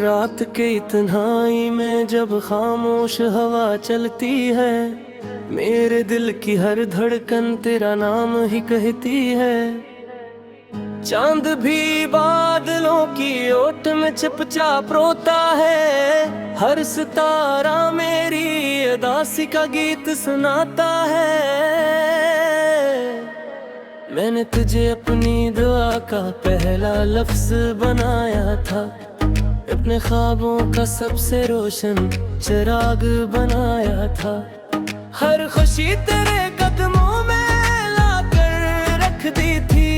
रात के तन्हाई में जब खामोश हवा चलती है, मेरे दिल की हर धड़कन तेरा नाम ही कहती है। चांद भी बादलों की ओट में चुपचाप रोता है, हर सितारा मेरी उदासी का गीत सुनाता है। मैंने तुझे अपनी दुआ का पहला लफ्ज बनाया था, अपने ख्वाबों का सबसे रोशन चिराग बनाया था। हर खुशी तेरे कदमों में लाकर रख दी थी,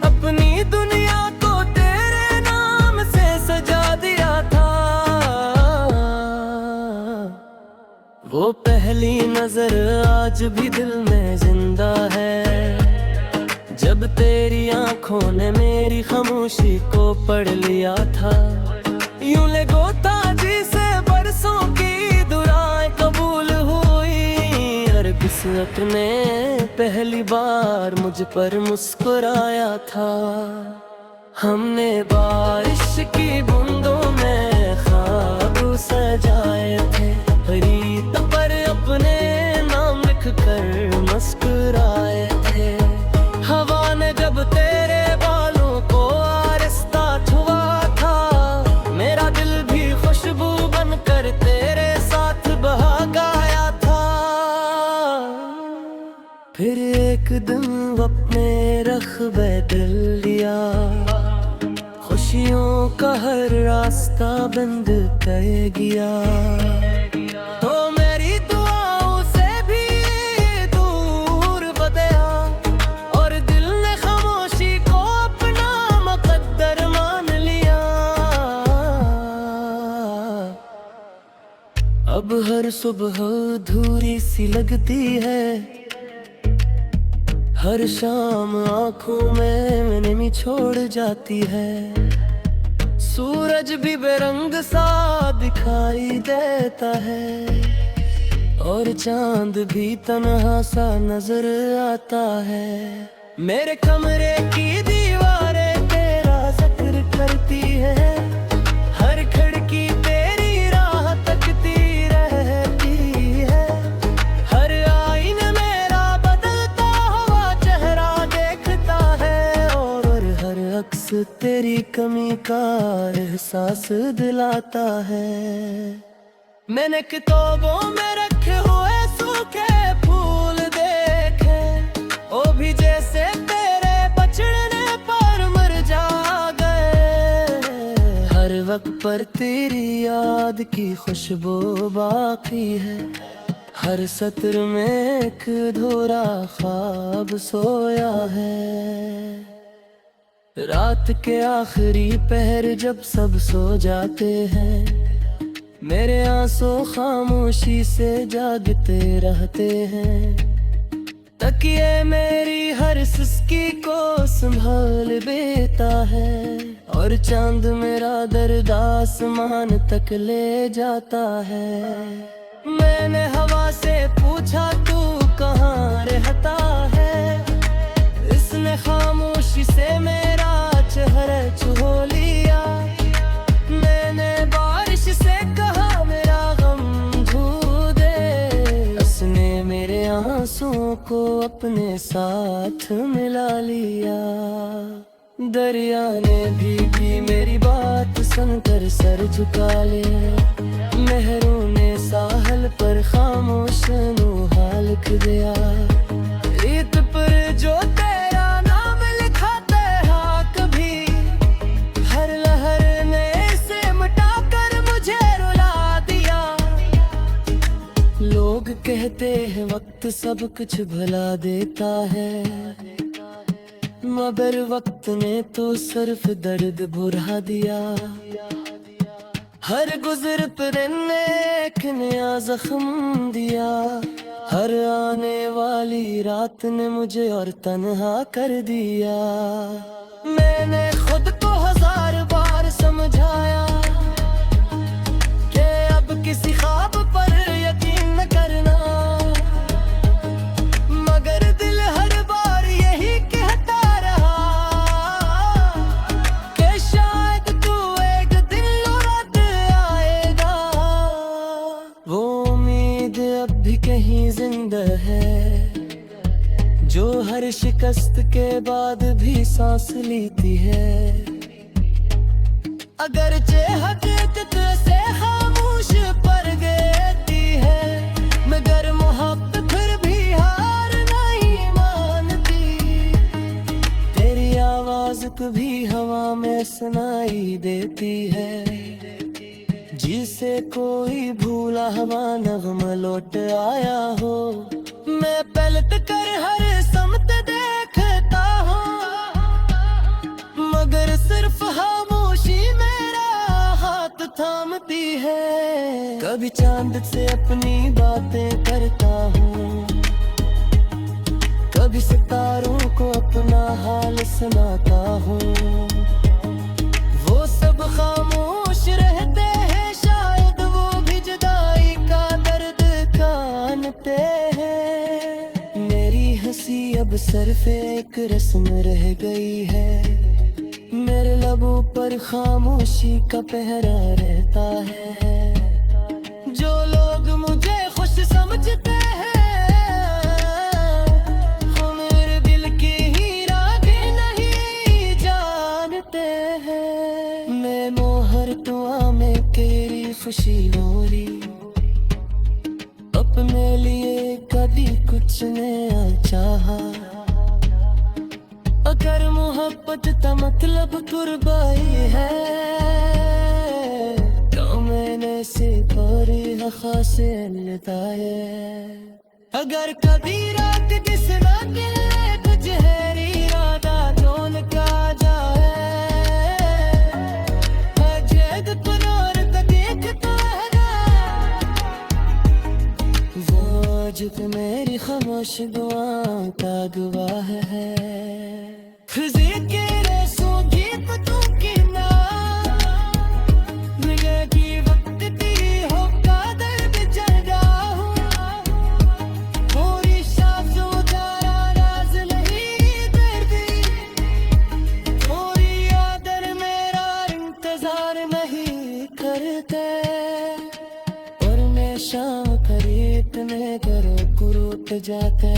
अपनी दुनिया को तेरे नाम से सजा दिया था। वो पहली नजर आज भी दिल में जिंदा है, जब तेरी आंखों ने मेरी खामोशी को पढ़ लिया था। यूं लगो ताजी से बरसों की दुआएं कबूल हुई, हर किस्मत ने पहली बार मुझ पर मुस्कुराया था। हमने बारिश की बूंदों में ख्वाब सजाए थे, रीत पर अपने नाम लिख कर मुस्कुराए थे। हवा ने जब तेरे बालों को आहिस्ता छुआ था, मेरा दिल भी खुशबू बनकर तेरे साथ बहा गया था। फिर एक दिन अपने रख बदल लिया, खुशियों का हर रास्ता बंद कर गया। तो मेरी दुआओं से भी दूर बदया, और दिल ने खामोशी को अपना मुकद्दर मान लिया। अब हर सुबह अधूरी सी लगती है, हर शाम आंखों में नमी छोड़ जाती है। सूरज भी बेरंग सा दिखाई देता है, और चांद भी तन्हा सा नजर आता है। मेरे कमरे की दीवारें तेरा जिक्र करती है, हर खिड़की तेरी राह तकती रहती है। हर आईने मेरा बदलता हुआ चेहरा देखता है, और हर अक्स तेरी कमी का एहसास दिलाता है। मैंने किताबों में रखे हुए सूखे फूल देखे, वो भी जैसे तेरे बचड़ने पर मुरझा गए। हर वक्त पर तेरी याद की खुशबू बाकी है, हर सत्र में एक अधूरा ख्वाब सोया है। रात के आखिरी पहर जब सब सो जाते हैं, मेरे आंसू खामोशी से जागते रहते हैं। तकिए मेरी हर सिसकी को संभाल देता है, और चांद मेरा दर्द आसमान तक ले जाता है। मैंने हवा से पूछा तू कहाँ रहता है, इसने खामोशी से मेरा चेहरा छू लिया। मैंने बारिश से कहा मेरा गम धो दे, उसने मेरे आंसुओं को अपने साथ मिला लिया। दरिया ने भी मेरी बात सुनकर सर झुका लिया, लहरों ने साहल पर खामोश नुहा लिख दिया। रेत पर जो तेरा नाम लिखा था कभी, हर लहर ने इसे मिटाकर मुझे रुला दिया। लोग कहते हैं वक्त सब कुछ भुला देता है, मगर वक्त ने तो सिर्फ दर्द भुला दिया। हर गुजर पर एक नया जख्म दिया, हर आने वाली रात ने मुझे और तन्हा कर दिया। मैंने खुद को 1000 बार समझाया कि अब किसी ख्वाब पर यकीन न करना, मगर दिल हर बार यही कहता रहा कि शायद तू एक दिन लौटा भी कहीं जिंदा है, जो हर शिकस्त के बाद भी सांस लेती है। अगरचे हकीकत से खामोश पर गई है, मगर मोहब्बत फिर भी हार नहीं मानती। तेरी आवाज कभी हवा में सुनाई देती है, जिसे कोई भूला हुआ नगमा लौट आया हो। मैं पलट कर हर समत देखता हूँ, मगर सिर्फ खामोशी मेरा हाथ थामती है। कभी चांद से अपनी बातें करता हूँ, कभी सितारों को अपना हाल सुनाता हूँ। वो सब खामोश रहते हैं, शायद वो भी जुदाई का दर्द जानते हैं। मेरी हंसी अब सिर्फ एक रस्म रह गई है, मेरे लबों पर खामोशी का पहरा रहता है। जो लोग मुझे खुश समझते हैं, वो मेरे दिल की ही रागे नहीं जानते हैं। मैं मोहर दुआ में तेरी खुशी लोरी, अपने लिए कभी कुछ नया चाहा। अगर मोहब्बत का मतलब कुर्बानी है, तो मैंने से कोरी खासे बताए। अगर कभी रात किस रात कुछ है इरादा जोन का जाए, अजद पनार का देखता है। वो आज पे मेरी खामोश दुआ का गवाह है। खुशी के रेसों गीत तू की ना, निगाह की वक्त तेरी हो कादर बिछड़ा हूँ। पूरी सांस उतारा राज नहीं करती, पूरी आदर मेरा इंतजार नहीं करते। और मैं शाम करे इतने करो कुरूट जाते,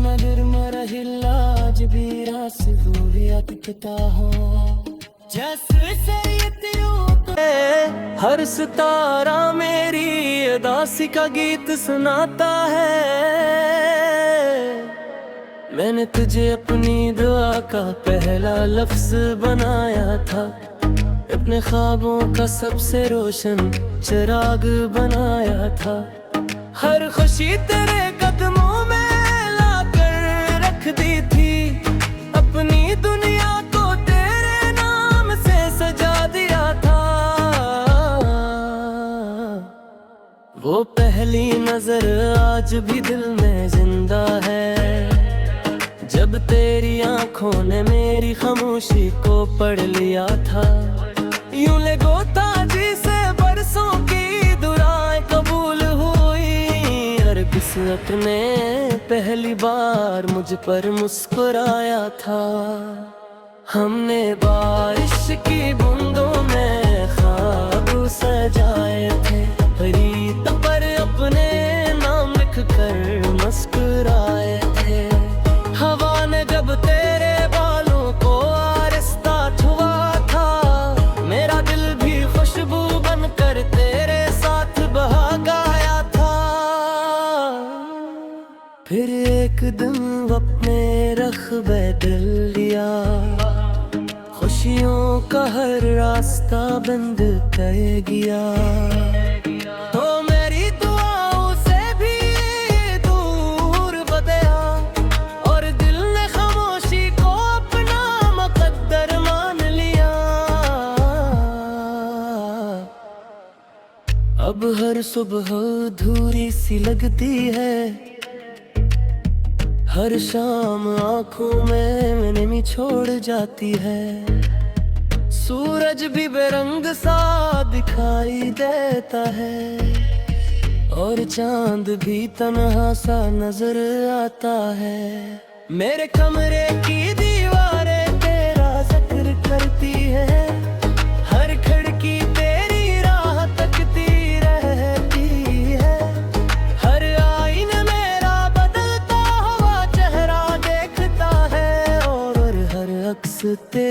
मगर मरा हिलाज भी रास दूरी अटकता हो। जैसे हर सितारा मेरी उदासी का गीत सुनाता है। मैंने तुझे अपनी दुआ का पहला लफ्ज बनाया था, अपने ख्वाबों का सबसे रोशन चिराग बनाया था। हर खुशी तेरे कदमों में दी थी, अपनी दुनिया को तेरे नाम से सजा दिया था। वो पहली नजर आज भी दिल में जिंदा है, जब तेरी आंखों ने मेरी खामोशी को पढ़ लिया था। यूं ले गोता जी से बरसों की दुआएं कबूल हुई, हर किस्मत ने पहली बार मुझ पर मुस्कुराया था। हमने बारिश की बूंदों में ख्वाब सजाए थे, रीत पर अपने नाम लिख कर मुस्कुराए थे। हवा ने जब तेरे बालों को आरिस्ता छुआ था, मेरा दिल भी खुशबू बनकर तेरे साथ बहा गया था। फिर एक दिन अपने रख्बे दिल लिया, खुशियों का हर रास्ता बंद कर गया। तो मेरी दुआओं से भी दूर बदया, और दिल ने खामोशी को अपना मुकद्दर मान लिया। अब हर सुबह अधूरी सी लगती है, हर शाम आँखों में नमी छोड़ जाती है। सूरज भी बेरंग सा दिखाई देता है, और चांद भी तन्हा सा नजर आता है। मेरे कमरे की दीवारें तेरा जिक्र करती है, हर खिड़की तेरी राह तकती रहती है। हर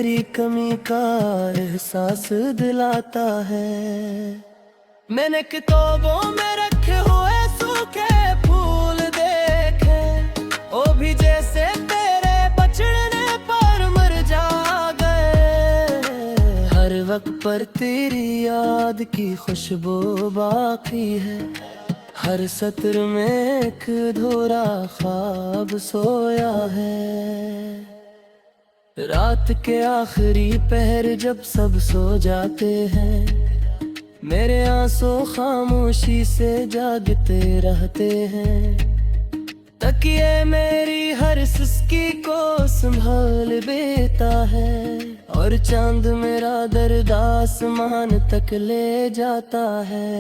तेरी कमी का एहसास दिलाता है। मैंने किताबों में रखे हुए सूखे फूल देखे, वो भी जैसे तेरे बचड़ने पर मर जा गए। हर वक्त पर तेरी याद की खुशबू बाकी है, हर सत्र में एक अधूरा ख्वाब सोया है। रात के आखिरी पहर जब सब सो जाते हैं, मेरे आंसू खामोशी से जागते रहते हैं। तकिए मेरी हर सिसकी को संभाल देता है, और चांद मेरा दर्द आसमान तक ले जाता है।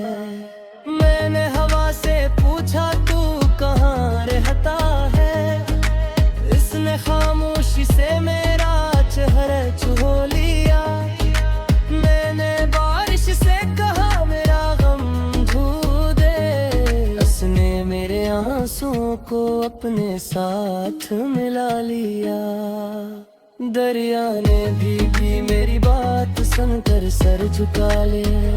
मैंने हवा से पूछा तू कहाँ रहता है, इसने खामोशी से मेरा चेहरा छू लिया। मैंने बारिश से कहा मेरा गम धो दे, उसने मेरे आंसुओं को अपने साथ मिला लिया। दरिया ने भी मेरी बात सुनकर सर झुका लिया,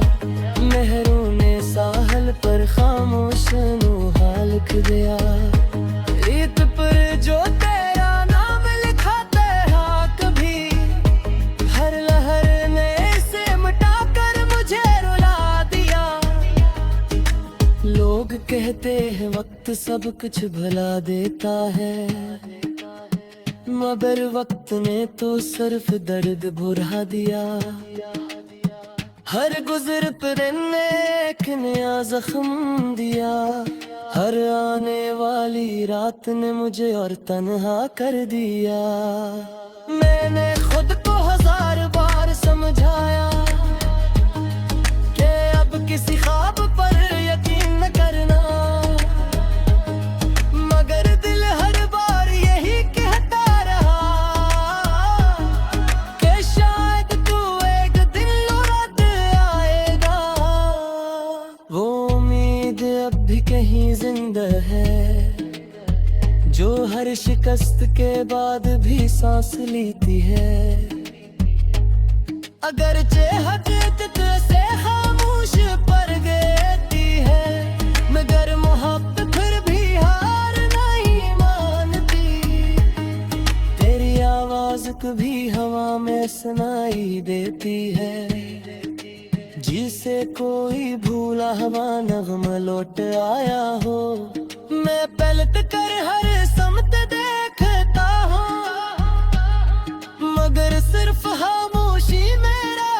लहरों ने साहल पर खामोश हाल लिख दिया। रेत पर जो तेरा नाम लिखा था कभी, हर लहर ने इसे मिटा कर मुझे रुला दिया। लोग कहते हैं वक्त सब कुछ भुला देता है, मगर वक्त ने तो सिर्फ दर्द भुला दिया। हर गुजर पर ने एक नया जख्म दिया, हर आने वाली रात ने मुझे और तन्हा कर दिया। मैंने खुद को 1000 बार समझाया कि अब किसी ख्वाब पर यकीन न करना, मगर दिल हर बार यही कहता रहा कि शायद तू एक दिन लौट आएगा। वो उम्मीद अब भी कहीं जिंदा है, जो हर शिकस्त के बाद भी सांस लेती है। अगरचे हकीकत से खामोश पर गई है, मगर मोहब्बत फिर भी हार नहीं मानती। तेरी आवाज कभी हवा में सुनाई देती है, जिसे कोई भूला हुआ नगमा लौट आया हो। मैं पलट कर हर समत देखता हूँ, मगर सिर्फ खामोशी मेरा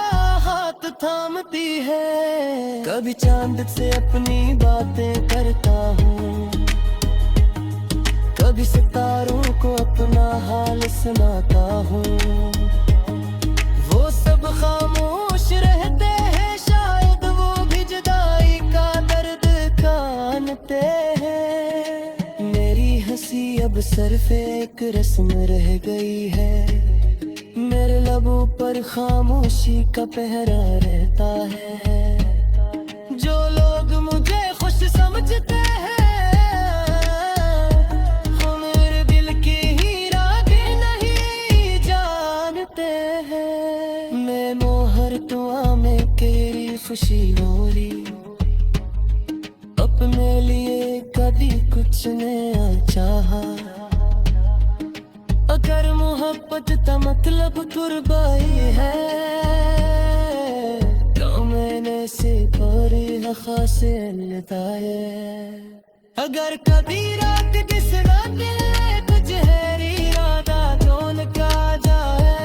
हाथ थामती है। कभी चांद से अपनी बातें करता हूँ, कभी सितारों को अपना हाल सुनाता हूँ। वो सब खामोश रहते हैं, शायद वो भी जुदाई का दर्द जानते हैं। मेरी हंसी अब सिर्फ एक रस्म रह गई है, मेरे लबों पर खामोशी का पहरा रहता है। जो लोग मुझे खुश समझते हैं, वो मेरे दिल की ही रागें नहीं जानते हैं। मैं मोहर दुआ में तेरी खुशी नोरी, अपने लिए कभी कुछ नया चाहा। अगर मोहब्बत का मतलब कुर्बानी है, तो मैंने से पूरी खास लताए। अगर कभी रात किस रात कुछ है इरादा जोन का जाए,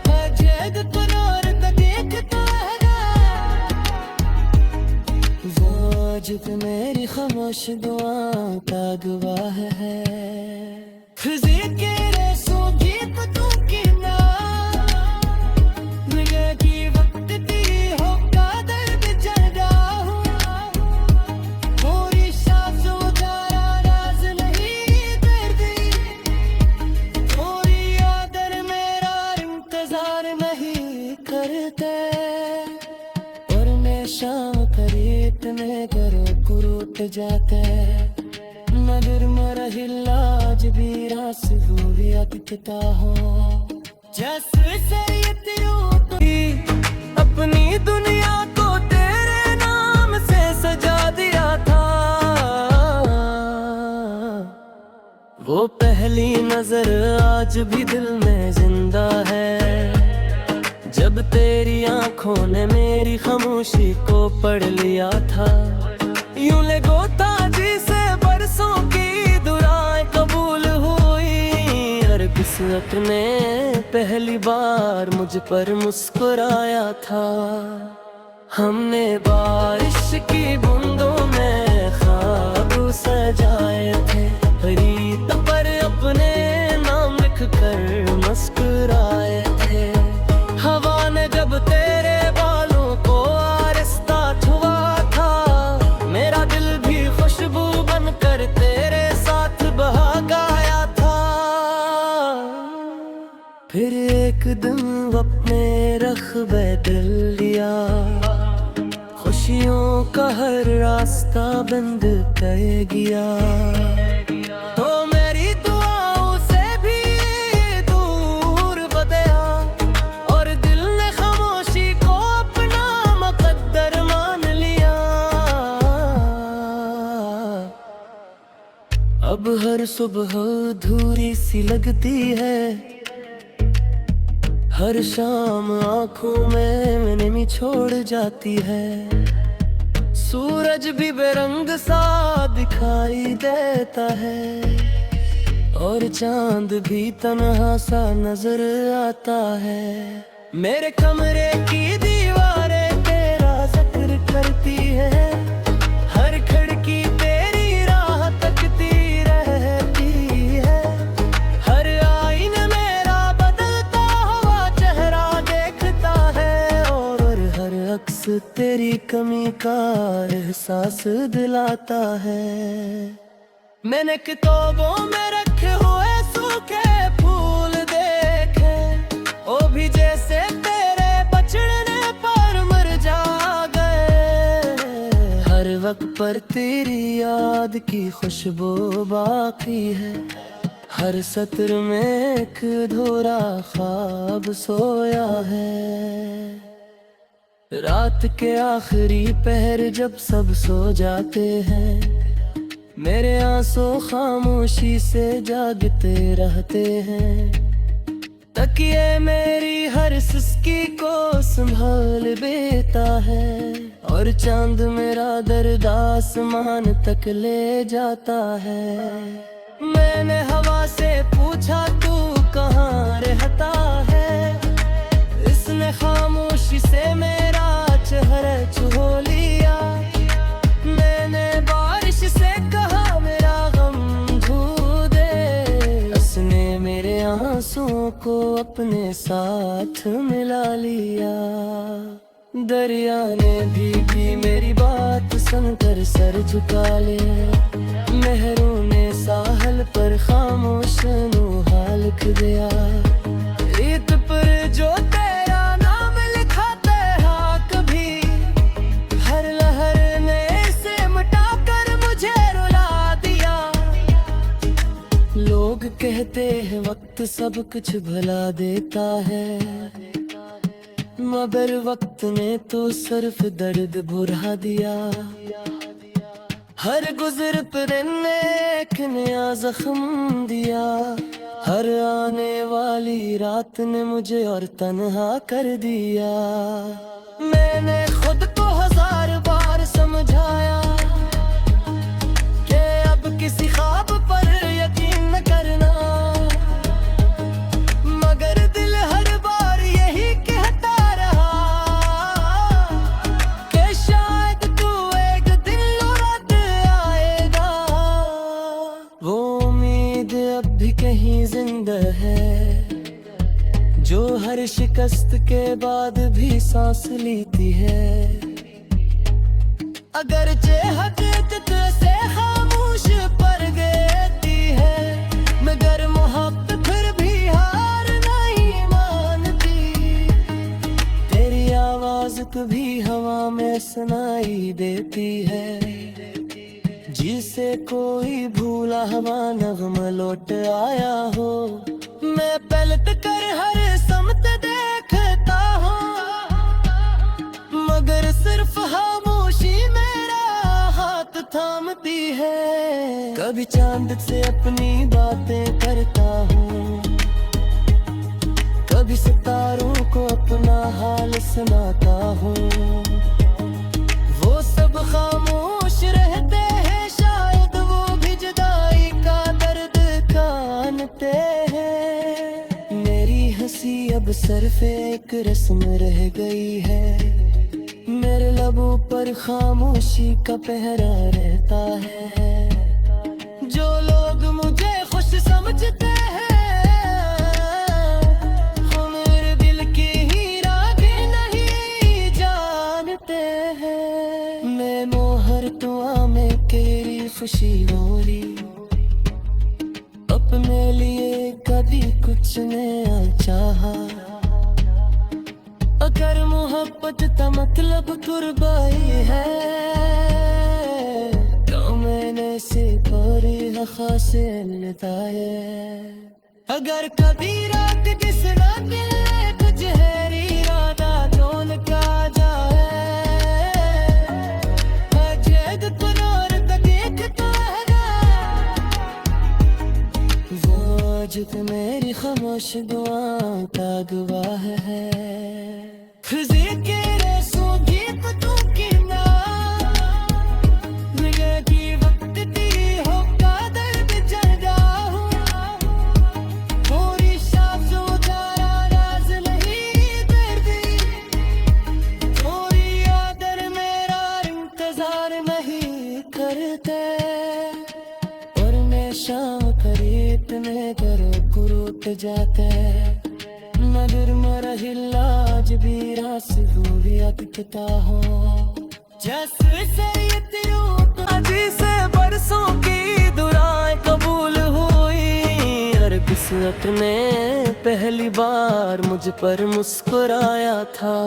अजद पुनर तक देखता है। वो आज भी मेरी खामोश दुआ का गवाह है। जाते मगर मरा हिलाज भी रास वो भी अटकता हो। जैसे ये त्यों अपनी दुनिया को तेरे नाम से सजा दिया था। वो पहली नजर आज भी दिल में जिंदा है, जब तेरी आंखों ने मेरी खामोशी को पढ़ लिया था। यूं ले गोता जी से बरसों की दुआएं कबूल हुई, हर किस्मत ने पहली बार मुझ पर मुस्कुराया था। हमने बारिश की बूंदों में ख्वाब सजाए थे, रीत पर अपने नाम लिख कर मुस्कुराए थे। हवा ने जब तेरे बालों को आरिस्ता छुआ था, मेरा दिल भी खुशबू बनकर तेरे साथ बहा गया था। फिर एक दिन अपने रख्बे दिल लिया, खुशियों का हर रास्ता बंद कर गया। तो मेरी दुआओं से भी दूर बदया, और दिल ने खामोशी को अपना मुकद्दर मान लिया। अब हर सुबह अधूरी सी लगती है, हर शाम आंखों में नमी छोड़ जाती है। सूरज भी बेरंग सा दिखाई देता है, और चांद भी तन्हा सा नजर आता है। मेरे कमरे की दीवारें तेरा जिक्र करती है, हर खिड़की तेरी राह तकती रहती है। हर आईने मेरा बदलता हुआ चेहरा देखता है, और हर अक्स तेरी कमी का एहसास दिलाता है। मैंने किताबों में रखे हुए सूखे फूल देखे, वो भी जैसे तेरे बचड़ने पर मर जा गए। हर वक्त पर तेरी याद की खुशबू बाकी है, हर सत्र में एक अधूरा ख्वाब सोया है। रात के आखिरी पहर जब सब सो जाते हैं, मेरे आंसू खामोशी से जागते रहते हैं। तकिए मेरी हर सिसकी को संभाल देता है, और चांद मेरा दर्द आसमान तक ले जाता है। मैंने हवा से पूछा तू कहाँ रहता है, इसने खामोशी से मेरा चेहरा छू लिया। मैंने बारिश से कहा मेरा गम धो दे, उसने मेरे आंसुओं को अपने साथ मिला लिया। दरिया ने भी मेरी बात सुनकर सर झुका लिया, मेहरों ने साहल पर खामोश नु हाल लिख दिया। रेत पर जो तेरा नाम लिखाते हाँ कभी, हर लहर ने इसे मिटाकर मुझे रुला दिया। लोग कहते हैं वक्त सब कुछ भुला देता है, मगर वक्त ने तो सिर्फ दर्द भुला दिया। हर गुजर पर ने एक नया जख्म दिया, हर आने वाली रात ने मुझे और तन्हा कर दिया। मैंने खुद को हजार बार समझाया कि अब किसी ख्वाब पर यकीन न करना, मगर दिल हर बार यही कहता रहा कि शायद तू एक दिन लौट आएगा। वो उम्मीद अब भी कहीं जिंदा है, जो हर शिकस्त के बाद भी सांस लेती है। अगरचे हकीकत से खामोश पर गती है, मगर मोहब्बत फिर भी हार नहीं मानती। तेरी आवाज कभी हवा में सुनाई देती है, जिसे कोई भूला हुआ नगमा लौट आया हो। मैं पलट कर हर समत देखता हूँ, मगर सिर्फ खामोशी मेरा हाथ थामती है। कभी चांद से अपनी बातें करता हूँ, कभी सितारों को अपना हाल सुनाता हूँ। वो सब खामोश रहते हैं, शायद वो भी जुदाई का दर्द जानते हैं। मेरी हंसी अब सिर्फ एक रस्म रह गई है, मेरे लबों पर खामोशी का पहरा रहता है। जो लोग मुझे खुश समझते हैं, खुशी हो रही अपने लिए कभी कुछ नया चाहा। अगर मोहब्बत का मतलब कुर्बानी है, तो मैंने से बड़ी खासे बताए। अगर कभी रात जिस रात कुछ गहरी इरादा जोन का जाए, जो मेरी खामोश दुआओं का गवाह है। खुशी के रेसों गीत तू की ना मिले की वक्त तेरी हो का दर्द जगा हूँ। थोड़ी सांसों तारा राज नहीं दर्दी, थोड़ी आदर मेरा इंतजार नहीं करते। और मैं शाम करीब में करो कुरूट जाते, मगर मरा हिलाज भी रास भी अटकता हो। जैसे सैयद अजी से बरसों की दुआएं कबूल हुई, और किस्मत ने पहली बार मुझ पर मुस्कुराया था।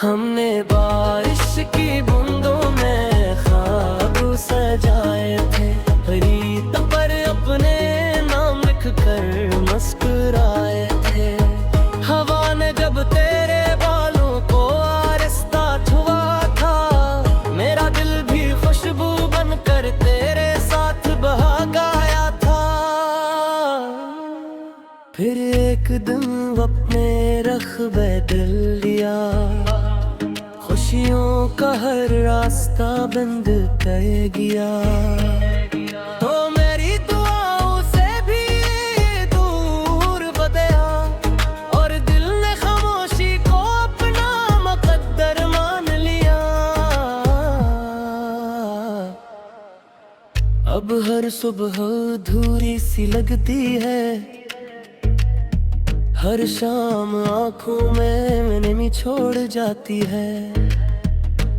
हमने बारिश की बूंदों में ख्वाब सजाए थे, रीत पर अपने नाम लिख कर मुस्कुराए थे। हवा ने जब तेरे बालों को आरिस्ता छुआ था, मेरा दिल भी खुशबू बनकर तेरे साथ बहा गया था। फिर एक दिन अपने रख्बे दिल लिया, खुशियों का हर रास्ता बंद कर गया। तो मेरी दुआओं से भी दूर बदया, और दिल ने खामोशी को अपना मुकद्दर मान लिया। अब हर सुबह अधूरी सी लगती है, हर शाम आंखों में नमी छोड़ जाती है।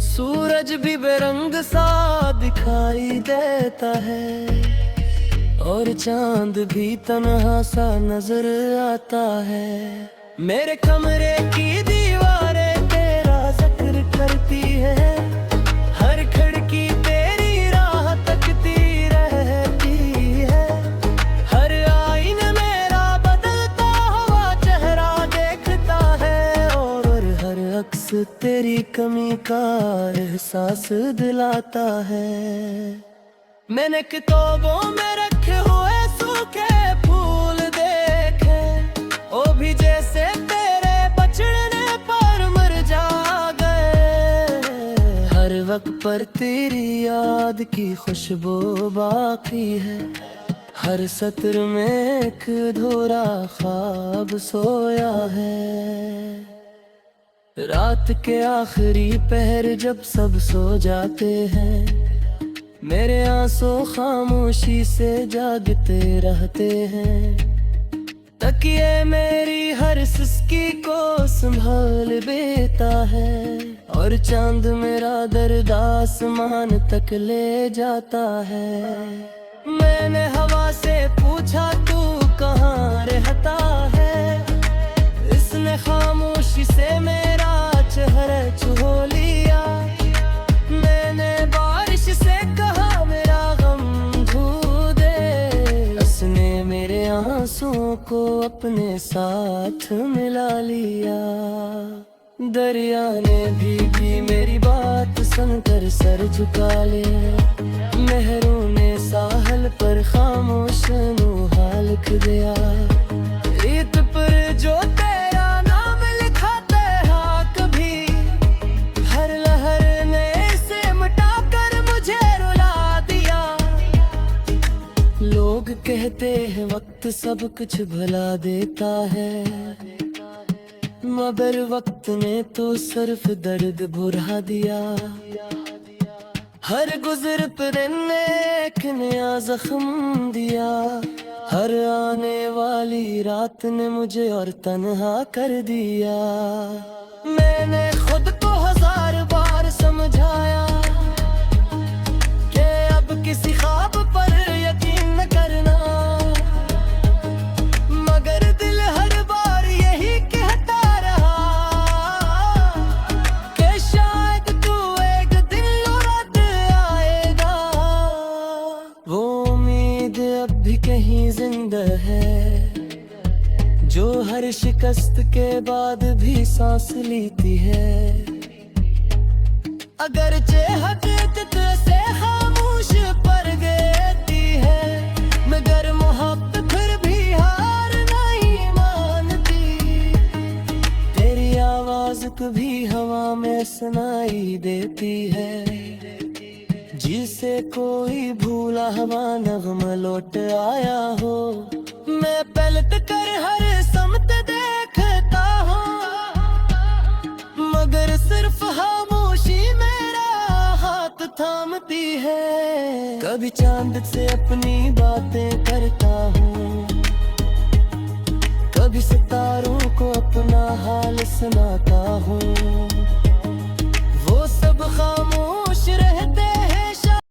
सूरज भी बेरंग सा दिखाई देता है, और चांद भी तन्हा सा नजर आता है। मेरे कमरे की दीवारें तेरा जिक्र करती है, हर खिड़की तेरी राह तकती रहती है। हर आईने मेरा बदलता हुआ चेहरा देखता है, और हर अक्स तेरी कमी का एहसास दिलाता है। मैंने किताबों में रखे हुए सूखे फूल देखे, ओ भी जैसे तेरे बचड़ने पर मर जा गए। हर वक्त पर तेरी याद की खुशबू बाकी है, हर सत्र में एक अधूरा ख्वाब सोया है। रात के आखिरी पहर जब सब सो जाते हैं, मेरे आंसू खामोशी से जागते रहते हैं। तकिए मेरी हर सिसकी को संभाल देता है, और चांद मेरा दर्द आसमान तक ले जाता है। मैंने हवा से पूछा तू कहाँ रहता है, इसने खामोशी से मेरा चेहरा छुपा लिया। मैंने बारिश से कहा मेरा गम धो दे, उसने मेरे आंसुओं को अपने साथ मिला लिया। दरिया ने भी की मेरी बात सुनकर सर झुका लिया। लहरों ने साहल पर खामोश हाल लिख दिया। रेत पर जो तेरा नाम लिखा था कभी, हर लहर ने इसे मिटा कर मुझे रुला दिया। लोग कहते हैं वक्त सब कुछ भुला देता है, मगर वक्त ने तो सिर्फ दर्द भुला दिया। हर गुजर पर ने एक नया जख्म दिया। हर आने वाली रात ने मुझे और तन्हा कर दिया। मैंने खुद को 1000 बार समझाया कि अब किसी ख्वाब पर यकीन न करना, मगर दिल हर बार यही कहता रहा कि शायद तू एक दिन लौट आएगा। वो उम्मीद अब भी कहीं जिंदा है, जो हर शिकस्त के बाद भी सांस लेती है। अगरचे हकीकत से खामोश पर गती है, मगर मोहब्बत फिर भी हार नहीं मानती। तेरी आवाज कभी हवा में सुनाई देती है, जिसे कोई भूला हुआ नगमा लौट आया हो। मैं पलट कर हर समत देखता हूँ, मगर सिर्फ खामोशी मेरा हाथ थामती है। कभी चांद से अपनी बातें करता हूँ, कभी सितारों को अपना हाल सुनाता हूँ।